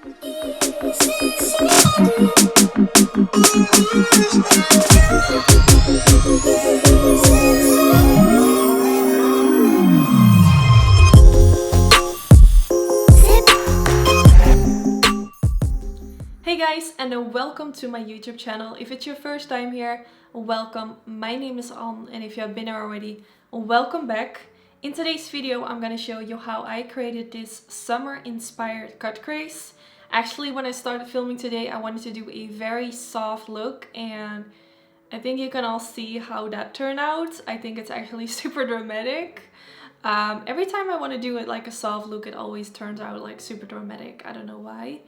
Hey guys, and welcome to my YouTube channel. If it's your first time here, welcome. My name is Anne, and if you have been here already, welcome back. In today's video, I'm gonna show you how I created this summer-inspired cut crease. Actually, when I started filming today, I wanted to do a very soft look, and I think you can all see how that turned out. I think it's actually super dramatic. Every time I want to do it like a soft look, it always turns out like super dramatic. I don't know why.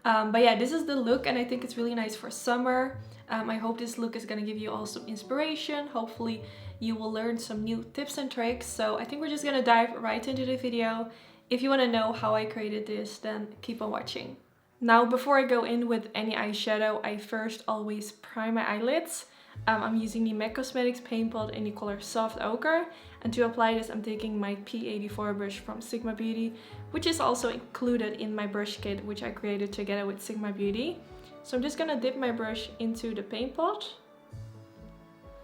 But yeah, this is the look, and I think it's really nice for summer. I hope this look is gonna give you all some inspiration. Hopefully you will learn some new tips and tricks. So I think we're just gonna dive right into the video. If you want to know how I created this, then keep on watching. Now, before I go in with any eyeshadow, I first always prime my eyelids. I'm using the MAC Cosmetics paint pot in the color Soft Ochre, and to apply this I'm taking my P84 brush from Sigma Beauty, which is also included in my brush kit which I created together with Sigma Beauty. So I'm just gonna dip my brush into the paint pot,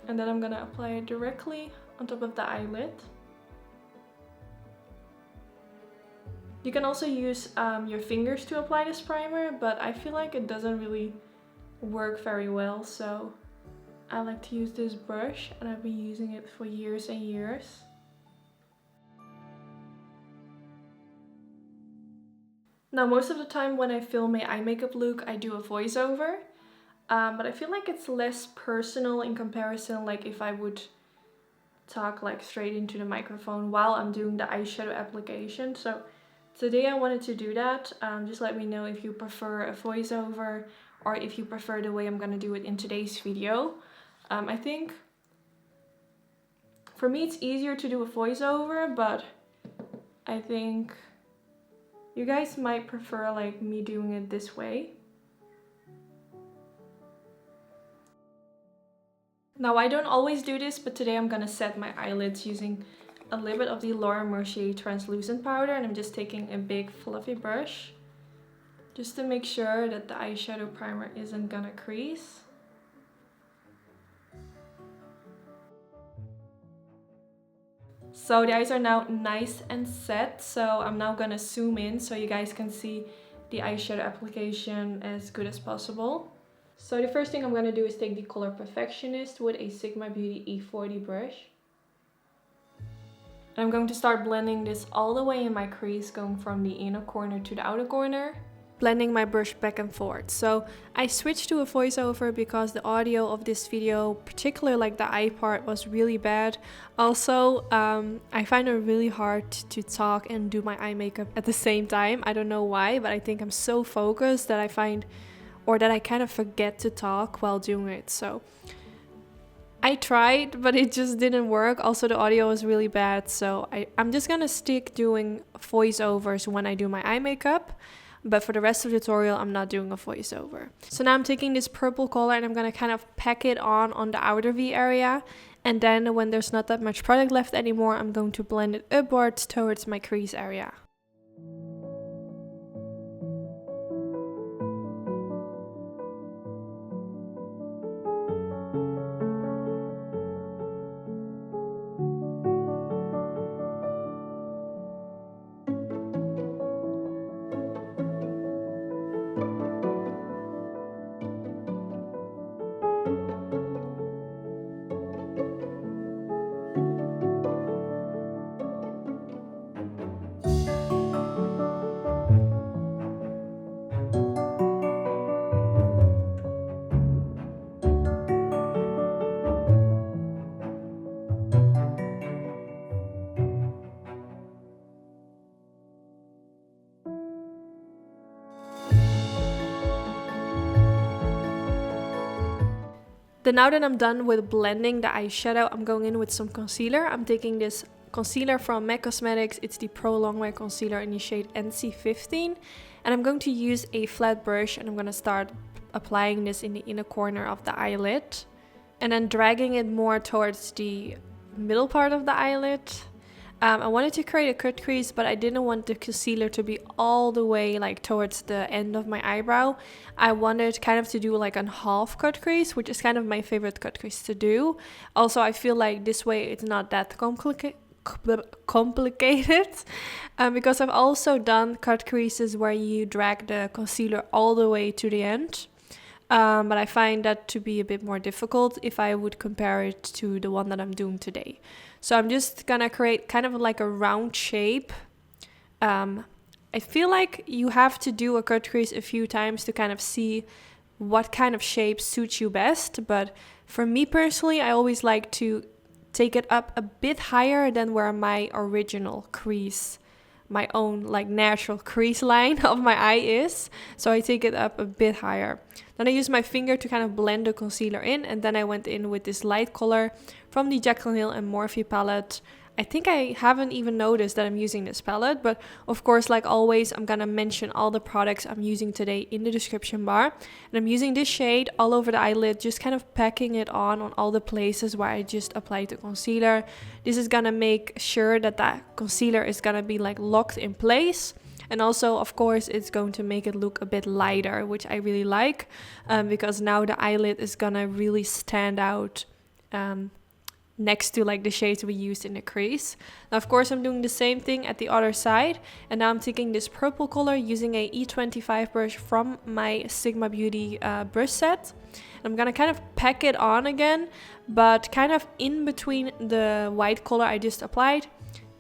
and then I'm gonna apply it directly on top of the eyelid. You can also use your fingers to apply this primer, but I feel like it doesn't really work very well, so I like to use this brush, and I've been using it for years and years. Now, most of the time when I film my eye makeup look, I do a voiceover, but I feel like it's less personal in comparison, like if I would talk like straight into the microphone while I'm doing the eyeshadow application. So today I wanted to do that. Just let me know if you prefer a voiceover or if you prefer the way I'm gonna do it in today's video. I think for me it's easier to do a voiceover, but I think you guys might prefer like me doing it this way. Now, I don't always do this, but today I'm gonna set my eyelids using a little bit of the Mercier translucent powder, and I'm just taking a big fluffy brush just to make sure that the eyeshadow primer isn't gonna crease. So the eyes are now nice and set, so I'm now gonna zoom in so you guys can see the eyeshadow application as good as possible. So the first thing I'm gonna do is take the color Perfectionist with a Sigma Beauty E40 brush. I'm going to start blending this all the way in my crease, going from the inner corner to the outer corner, blending my brush back and forth. So I switched to a voiceover because the audio of this video, particularly like the eye part, was really bad. Also, I find it really hard to talk and do my eye makeup at the same time. I don't know why, but I think I'm so focused that I find, or that I kind of forget to talk while doing it. So I tried, but it just didn't work. Also, the audio was really bad, so I'm just gonna stick doing voiceovers when I do my eye makeup. But for the rest of the tutorial, I'm not doing a voiceover. So now I'm taking this purple color and I'm gonna kind of pack it on the outer V area. And then when there's not that much product left anymore, I'm going to blend it upwards towards my crease area. Then now that I'm done with blending the eyeshadow, I'm going in with some concealer. I'm taking this concealer from MAC Cosmetics. It's the Pro Longwear Concealer in the shade NC15. And I'm going to use a flat brush, and I'm going to start applying this in the inner corner of the eyelid. And then dragging it more towards the middle part of the eyelid. I wanted to create a cut crease, but I didn't want the concealer to be all the way like towards the end of my eyebrow. I wanted kind of to do like a half cut crease, which is kind of my favorite cut crease to do. Also, I feel like this way it's not that complicated because I've also done cut creases where you drag the concealer all the way to the end. But I find that to be a bit more difficult if I would compare it to the one that I'm doing today. So I'm just gonna create kind of like a round shape. I feel like you have to do a cut crease a few times to kind of see what kind of shape suits you best. But for me personally, I always like to take it up a bit higher than where my original crease, my own like natural crease line of my eye is. So I take it up a bit higher. Then I use my finger to kind of blend the concealer in, and then I went in with this light color from the Jaclyn and Morphe palette. I think I haven't even noticed that I'm using this palette, but of course, like always, I'm gonna mention all the products I'm using today in the description bar. And I'm using this shade all over the eyelid, just kind of packing it on all the places where I just applied the concealer. This is gonna make sure that that concealer is gonna be like locked in place. And also, of course, it's going to make it look a bit lighter, which I really like, because now the eyelid is gonna really stand out next to like the shades we used in the crease. Now, of course, I'm doing the same thing at the other side, and now I'm taking this purple color using a E25 brush from my Sigma Beauty brush set. I'm gonna kind of pack it on again, but kind of in between the white color I just applied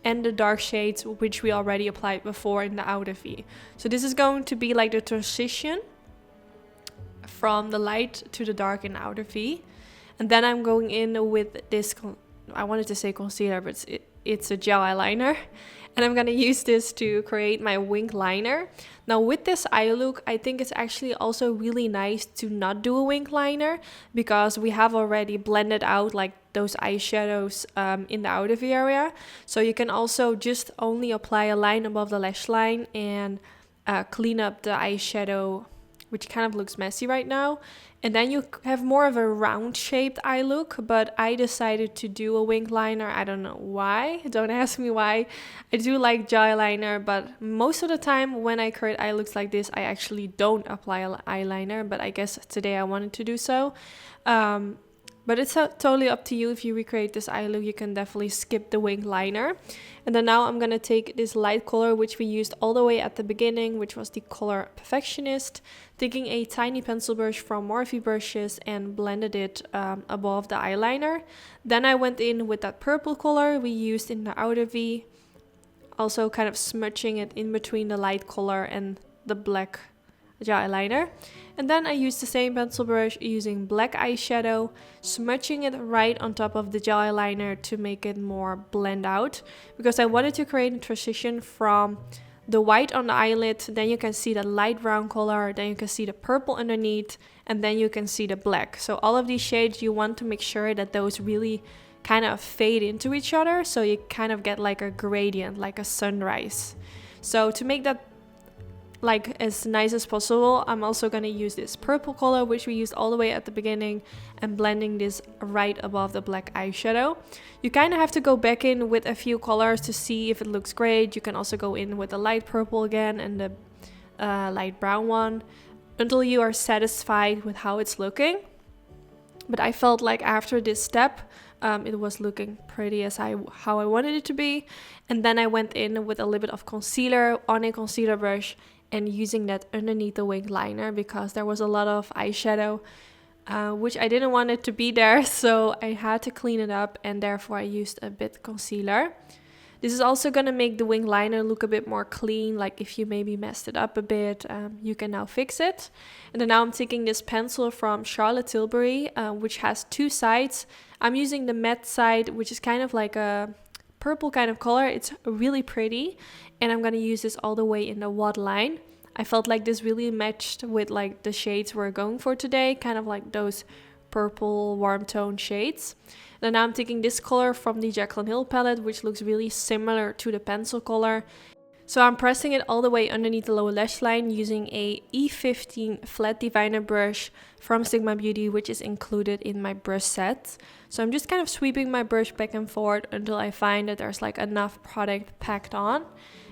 and the dark shades which we already applied before in the outer V. So this is going to be like the transition from the light to the dark in the outer V. And then I'm going in with this, I wanted to say concealer, but it's a gel eyeliner. And I'm gonna use this to create my wing liner. Now with this eye look, I think it's actually also really nice to not do a wing liner, because we have already blended out like those eyeshadows in the outer V area. So you can also just only apply a line above the lash line and clean up the eyeshadow, which kind of looks messy right now. And then you have more of a round shaped eye look, but I decided to do a wing liner. I don't know why, don't ask me why. I do like gel eyeliner, but most of the time when I create eye looks like this, I actually don't apply eyeliner, but I guess today I wanted to do so. But it's totally up to you. If you recreate this eye look, you can definitely skip the wing liner. And then now I'm going to take this light color, which we used all the way at the beginning, which was the color Perfectionist, taking a tiny pencil brush from Morphe brushes and blended it above the eyeliner. Then I went in with that purple color we used in the outer V, also kind of smudging it in between the light color and the black gel eyeliner. And then I used the same pencil brush using black eyeshadow, smudging it right on top of the gel eyeliner to make it more blend out, because I wanted to create a transition from the white on the eyelid, then you can see the light brown color, then you can see the purple underneath, and then you can see the black. So all of these shades, you want to make sure that those really kind of fade into each other, so you kind of get like a gradient, like a sunrise. So to make that like as nice as possible, I'm also going to use this purple color, which we used all the way at the beginning, and blending this right above the black eyeshadow. You kind of have to go back in with a few colors to see if it looks great. You can also go in with the light purple again and the light brown one until you are satisfied with how it's looking. But I felt like after this step, it was looking pretty as how I wanted it to be. And then I went in with a little bit of concealer on a concealer brush and using that underneath the wing liner, because there was a lot of eyeshadow which I didn't want it to be there, so I had to clean it up, and therefore I used a bit concealer. This is also going to make the wing liner look a bit more clean, like if you maybe messed it up a bit, you can now fix it. And then now I'm taking this pencil from Charlotte Tilbury, which has two sides. I'm using the matte side, which is kind of like a purple kind of color. It's really pretty, and I'm going to use this all the way in the waterline. I felt like this really matched with like the shades we're going for today, kind of like those purple warm tone shades. Then now I'm taking this color from the Jaclyn palette, which looks really similar to the pencil color. So I'm pressing it all the way underneath the lower lash line using a E15 flat diviner brush from Sigma Beauty, which is included in my brush set. So I'm just kind of sweeping my brush back and forth until I find that there's like enough product packed on.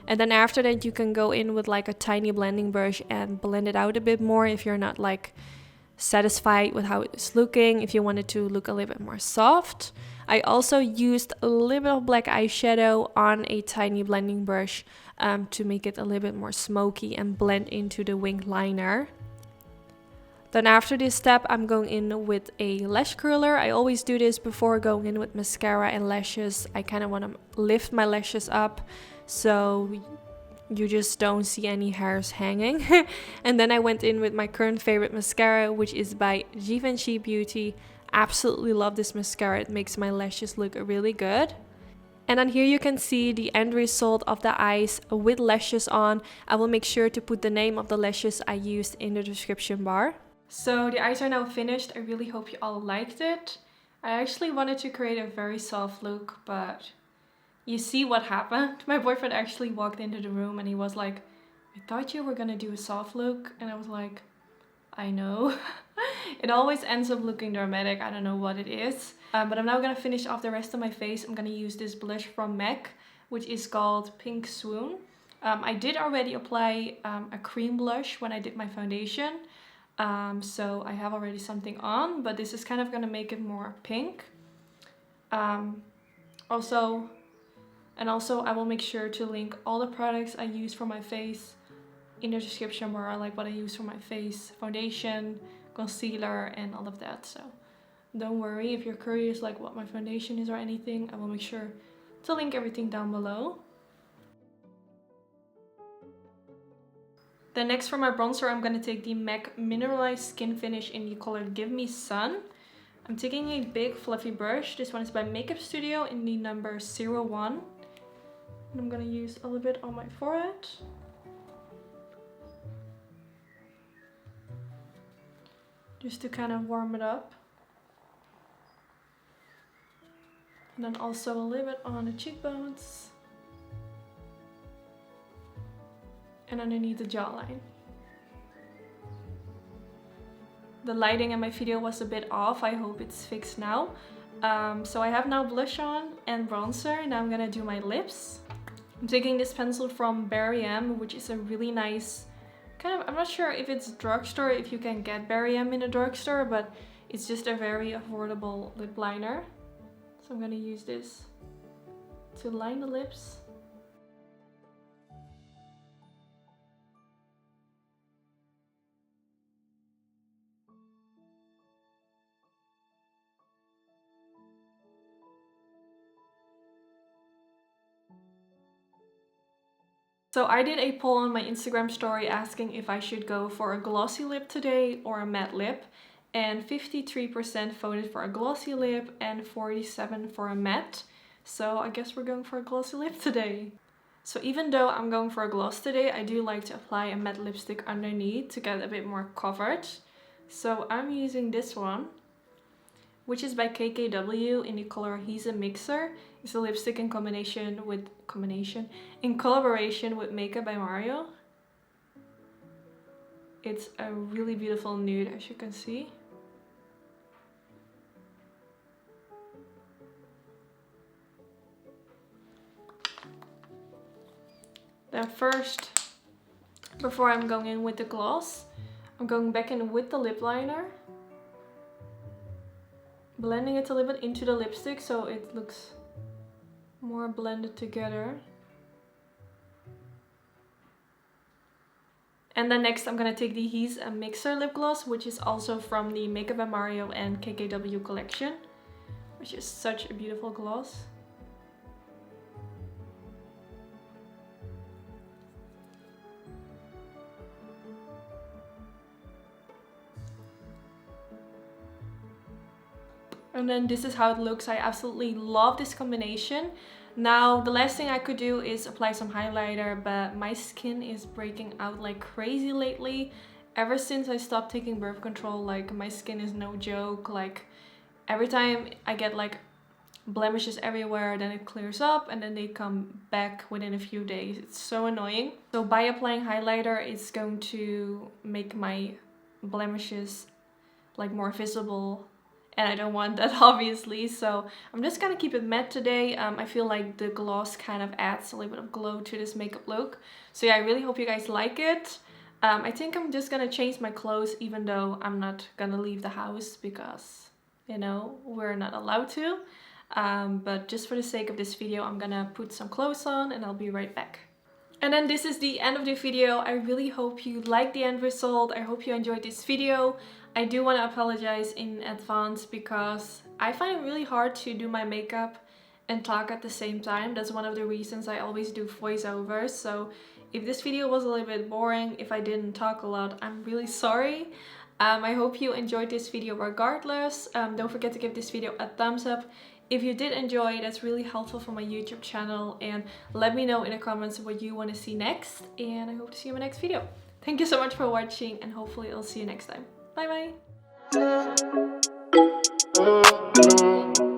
And then after that you can go in with like a tiny blending brush and blend it out a bit more if you're not like satisfied with how it's looking, if you want it to look a little bit more soft. I also used a little bit of black eyeshadow on a tiny blending brush to make it a little bit more smoky and blend into the winged liner. Then after this step, I'm going in with a lash curler. I always do this before going in with mascara and lashes. I kind of want to lift my lashes up so you just don't see any hairs hanging. And then I went in with my current favorite mascara, which is by Givenchy Beauty. Absolutely love this mascara. It makes my lashes look really good. And then here you can see the end result of the eyes with lashes on. I will make sure to put the name of the lashes I used in the description bar. So the eyes are now finished. I really hope you all liked it. I actually wanted to create a very soft look, but you see what happened. My boyfriend actually walked into the room and he was like, I thought you were gonna do a soft look. And I was like, I know. It always ends up looking dramatic. I don't know what it is. But I'm now gonna finish off the rest of my face. I'm gonna use this blush from MAC, which is called Pink Swoon. I did already apply a cream blush when I did my foundation. So I have already something on, but this is kind of gonna make it more pink. Also I will make sure to link all the products I use for my face in the description bar, like what I use for my face, foundation, concealer, and all of that. So don't worry if you're curious like what my foundation is or anything. I will make sure to link everything down below. Then next for my bronzer, I'm going to take the MAC Mineralize Skin Finish in the color Give Me Sun. I'm taking a big fluffy brush. This one is by Makeup Studio in the number 01. And I'm going to use a little bit on my forehead. Just to kind of warm it up. And then also a little bit on the cheekbones. And underneath the jawline. The lighting in my video was a bit off. I hope it's fixed now. So I have now blush on and bronzer. Now I'm gonna do my lips. I'm taking this pencil from Barry M, which is a really nice kind of, I'm not sure if it's drugstore, if you can get Barry M in a drugstore, but it's just a very affordable lip liner. So I'm gonna use this to line the lips. So I did a poll on my Instagram story asking if I should go for a glossy lip today or a matte lip, and 53% voted for a glossy lip and 47% for a matte. So I guess we're going for a glossy lip today. So even though I'm going for a gloss today, I do like to apply a matte lipstick underneath to get a bit more coverage. So I'm using this one, which is by KKW in the color He's a Mixer. It's a lipstick in collaboration with Makeup by Mario. It's a really beautiful nude, as you can see. Then first, before I'm going in with the gloss, I'm going back in with the lip liner. Blending it a little bit into the lipstick so it looks more blended together. And then next I'm gonna take the He's a Mixer lip gloss, which is also from the Makeup by Mario and KKW collection, which is such a beautiful gloss. And then this is how it looks. I absolutely love this combination. Now the last thing I could do is apply some highlighter, but my skin is breaking out like crazy lately. Ever since I stopped taking birth control, like my skin is no joke. Like every time I get like blemishes everywhere, then it clears up and then they come back within a few days. It's so annoying. So by applying highlighter, it's going to make my blemishes like more visible, and I don't want that obviously, so I'm just gonna keep it matte today. I feel like the gloss kind of adds a little bit of glow to this makeup look. So yeah, I really hope you guys like it. I think I'm just gonna change my clothes, even though I'm not gonna leave the house because, you know, we're not allowed to. But just for the sake of this video, I'm gonna put some clothes on and I'll be right back. And then this is the end of the video. I really hope you liked the end result. I hope you enjoyed this video. I do want to apologize in advance because I find it really hard to do my makeup and talk at the same time. That's one of the reasons I always do voiceovers. So if this video was a little bit boring, if I didn't talk a lot, I'm really sorry. I hope you enjoyed this video regardless. Don't forget to give this video a thumbs up. If you did enjoy, that's really helpful for my YouTube channel, and let me know in the comments what you want to see next, and I hope to see you in my next video. Thank you so much for watching, and hopefully I'll see you next time. Bye bye!